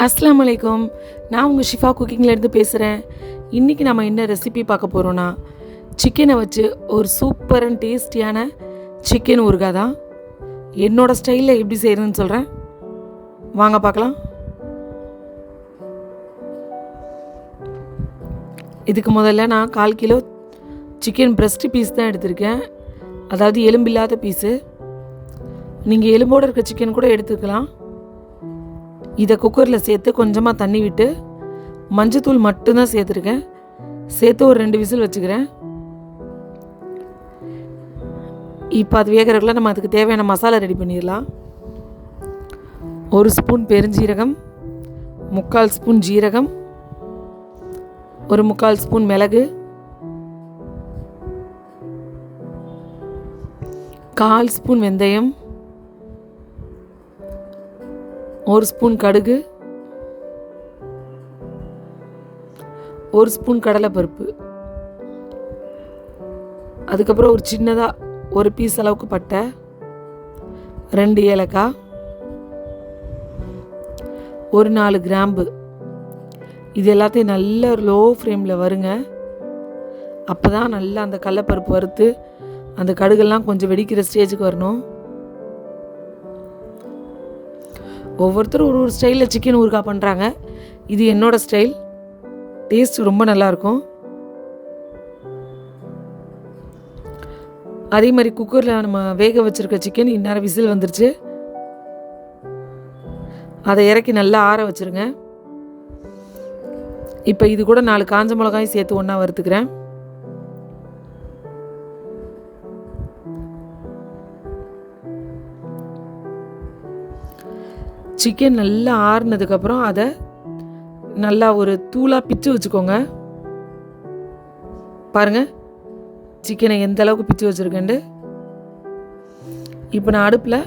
அஸ்ஸலாமு அலைக்கும். நான் உங்கள் ஷிஃபா குக்கிங்லேருந்து பேசுகிறேன். இன்றைக்கி நம்ம என்ன ரெசிபி பார்க்க போகிறோன்னா, சிக்கனை வச்சு ஒரு சூப்பர் அண்ட் டேஸ்டியான சிக்கன் ஊறுகாய் தான். என்னோடய ஸ்டைலில் எப்படி செய்கிறதுன்னு சொல்கிறேன், வாங்க பார்க்கலாம். இதுக்கு முதல்ல நான் 1/4 கிலோ சிக்கன் பிரஸ்ட் பீஸ் தான் எடுத்திருக்கேன். அதாவது எலும்பில்லாத பீஸு. நீங்கள் எலும்போடு இருக்க சிக்கன் கூட எடுத்துக்கலாம். இதை குக்கரில் சேர்த்து கொஞ்சமாக தண்ணி விட்டு மஞ்சத்தூள் மட்டும்தான் சேர்த்துருக்கேன். சேர்த்து ஒரு 2 விசில் வச்சுக்கிறேன். இப்போ அது வேகிறதுக்குள்ள நம்ம அதுக்கு தேவையான மசாலா ரெடி பண்ணிடலாம். 1 ஸ்பூன் பெருஞ்சீரகம், 3/4 ஸ்பூன் ஜீரகம், 1/4 ஸ்பூன் மிளகு, 1/4 ஸ்பூன் வெந்தயம், 1 ஸ்பூன் கடுகு, 1 ஸ்பூன் கடலைப்பருப்பு, அதுக்கப்புறம் ஒரு சின்னதாக 1 பீஸ் அளவுக்கு பட்டை, 2 ஏலக்காய், ஒரு 4 கிராம்பு. இது எல்லாத்தையும் நல்ல லோ ஃப்ளேமில் வருங்க. அப்போ தான் நல்லா அந்த கடலைப்பருப்பு வறுத்து அந்த கடுகெல்லாம் கொஞ்சம் வெடிக்கிற ஸ்டேஜுக்கு வரணும். ஒவ்வொருத்தரும் ஒரு ஸ்டைலில் சிக்கன் ஊறுகாய் பண்ணுறாங்க. இது என்னோடய ஸ்டைல். டேஸ்ட் ரொம்ப நல்லாயிருக்கும். அதே மாதிரி குக்கரில் நம்ம வேக வச்சுருக்க சிக்கன் இந்நேரம் விசில் வந்துருச்சு. அதை இறக்கி நல்லா ஆற வச்சுருங்க. இப்போ இது கூட 4 காஞ்ச மிளகாயும் சேர்த்து ஒன்றா வறுத்துக்கிறேன். சிக்கன் நல்லா ஆறுனதுக்கப்புறம் அதை நல்லா ஒரு தூளாக பிச்சு வச்சுக்கோங்க. பாருங்கள் சிக்கனை எந்த அளவுக்கு பிச்சு வச்சுருக்கேன்ட்டு. இப்போ நான் அடுப்பில்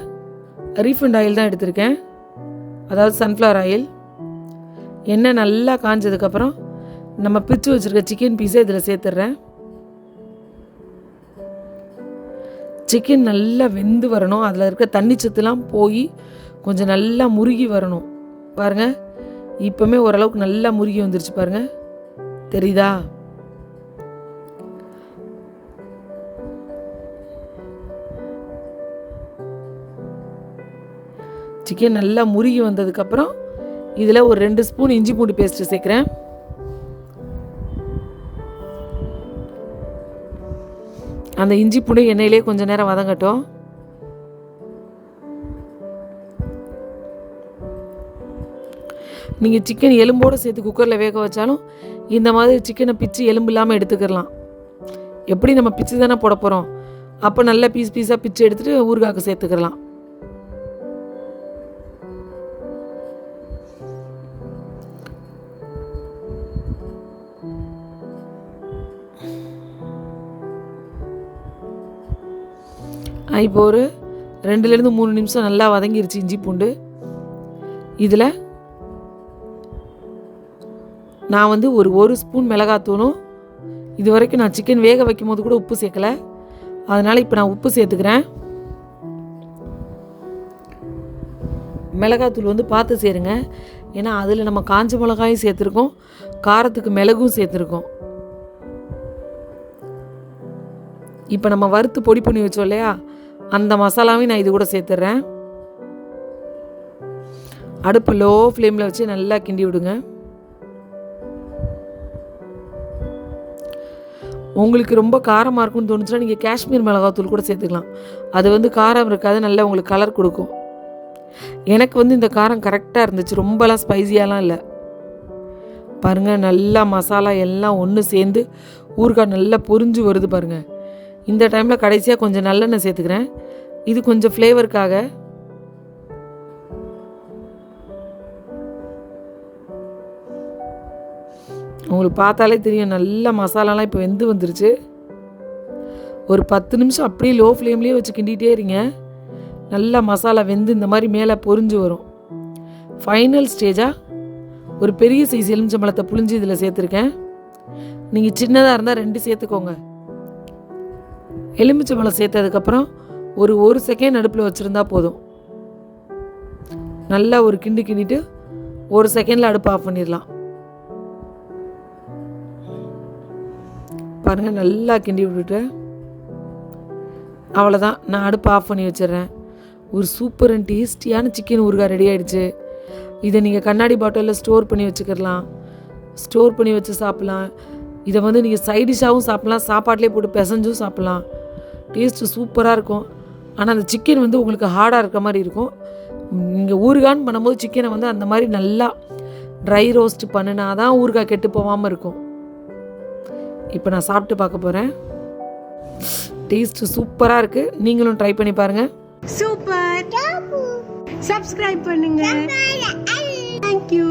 ரீஃபண்ட் ஆயில் தான் எடுத்திருக்கேன், அதாவது சன்ஃப்ளவர் ஆயில். எண்ணெய் நல்லா காஞ்சதுக்கப்புறம் நம்ம பிச்சு வச்சுருக்க சிக்கன் பீஸை இதில் சேர்த்துட்றேன். சிக்கன் நல்லா வெந்து வரணும். அதில் இருக்க தண்ணி சத்துலாம் போய் கொஞ்சம் நல்லா முருகி வரணும். பாருங்கள் இப்போமே ஓரளவுக்கு நல்லா முருகி வந்துருச்சு பாருங்கள், தெரியுதா? சிக்கன் நல்லா முருகி வந்ததுக்கப்புறம் இதில் ஒரு 2 ஸ்பூன் இஞ்சி பூண்டு பேஸ்ட்டு சேர்க்குறேன். அந்த இஞ்சி பூண்டு எண்ணெயிலே கொஞ்சம் நேரம் வதங்கட்டும். நீங்கள் சிக்கன் எலும்போடு சேர்த்து குக்கரில் வேக வச்சாலும் இந்த மாதிரி சிக்கனை பிச்சு எலும்பு இல்லாமல் எடுத்துக்கலாம். எப்படி நம்ம பிச்சு தானே போட போகிறோம், அப்போ நல்லா பீஸாக பிச்சு எடுத்துகிட்டு ஊறுகாய்க்கு சேர்த்துக்கலாம். இப்போ ஒரு 2லேருந்து 3 நிமிஷம் நல்லா வதங்கிருச்சு இஞ்சி பூண்டு. இதில் நான் வந்து ஒரு ஸ்பூன் மிளகாத்தூளும், இது வரைக்கும் நான் சிக்கன் வேக வைக்கும் போது கூட உப்பு சேர்க்கலை, அதனால் இப்போ நான் உப்பு சேர்த்துக்கிறேன். மிளகாத்தூள் வந்து பார்த்து சேருங்க, ஏன்னா அதில் நம்ம காஞ்ச மிளகாயும் சேர்த்துருக்கோம், காரத்துக்கு மிளகும் சேர்த்துருக்கோம். இப்போ நம்ம வறுத்து பொடி பண்ணி வச்சோம் இல்லையா, அந்த மசாலாவையும் நான் இது கூட சேர்த்துட்றேன். அடுப்பு லோ ஃப்ளேமில் வச்சு நல்லா கிண்டி விடுங்க. உங்களுக்கு ரொம்ப காரமாக இருக்கும்னு தோணுச்சுன்னா நீங்கள் காஷ்மீர் மிளகாத்தூள் கூட சேர்த்துக்கலாம். அது வந்து காரம் இருக்காது, நல்லா உங்களுக்கு கலர் கொடுக்கும். எனக்கு வந்து இந்த காரம் கரெக்டாக இருந்துச்சு, ரொம்பலாம் ஸ்பைஸியாலாம் இல்லை. பாருங்கள் நல்லா மசாலா எல்லாம் ஒன்று சேர்ந்து ஊறுகாய் நல்லா பொரிஞ்சு வருது பாருங்கள். இந்த டைமில் கடைசியாக கொஞ்சம் நல்லெண்ணெய் சேர்த்துக்கிறேன், இது கொஞ்சம் ஃப்ளேவருக்காக. உங்களுக்கு பார்த்தாலே தெரியும் நல்லா மசாலாலாம் இப்போ வெந்து வந்துருச்சு. ஒரு 10 நிமிஷம் அப்படியே லோ ஃப்ளேம்லேயே வச்சு கிண்டிகிட்டே இருங்க. நல்லா மசாலா வெந்து இந்த மாதிரி மேலே பொரிஞ்சு வரும். ஃபைனல் ஸ்டேஜாக ஒரு பெரிய சைஸ் எலுமிச்சம்பழத்தை புழிஞ்சு இதில் சேர்த்துருக்கேன். நீங்கள் சின்னதாக இருந்தால் 2 சேர்த்துக்கோங்க. எலுமிச்சம்பழம் சேர்த்ததுக்கப்புறம் ஒரு செகண்ட் அடுப்பில் வச்சுருந்தா போதும். நல்லா ஒரு கிண்டிட்டு 1 செகண்டில் அடுப்பு ஆஃப் பண்ணிடலாம். பாருங்கள், நல்லா கிண்டி விட்டுட்டு அவ்வளோதான், நான் அடுப்பு ஆஃப் பண்ணி வச்சிடுறேன். ஒரு சூப்பர் அண்ட் டேஸ்டியான சிக்கன் ஊறுகாய் ரெடி ஆகிடுச்சு. இதை நீங்கள் கண்ணாடி பாட்டிலில் ஸ்டோர் பண்ணி வச்சுக்கிடலாம், ஸ்டோர் பண்ணி வச்சு சாப்பிட்லாம். இதை வந்து நீங்கள் சைடிஷாகவும் சாப்பிட்லாம், சாப்பாட்டிலே போட்டு பிசைஞ்சும் சாப்பிட்லாம். டேஸ்ட்டு சூப்பராக இருக்கும். ஆனால் அந்த சிக்கன் வந்து உங்களுக்கு ஹார்டாக இருக்க மாதிரி இருக்கும். நீங்கள் ஊறுகான்னு பண்ணும்போது சிக்கனை வந்து அந்த மாதிரி நல்லா ட்ரை ரோஸ்ட் பண்ணினா தான் ஊறுகாய் கெட்டு போகாமல் இருக்கும். இப்போ நான் சாப்பிட்டு பார்க்க போகிறேன். டேஸ்ட்டு சூப்பராக இருக்குது. நீங்களும் ட்ரை பண்ணி பாருங்கள். சூப்பர். சப்ஸ்கிரைப் பண்ணுங்க. தேங்க்யூ.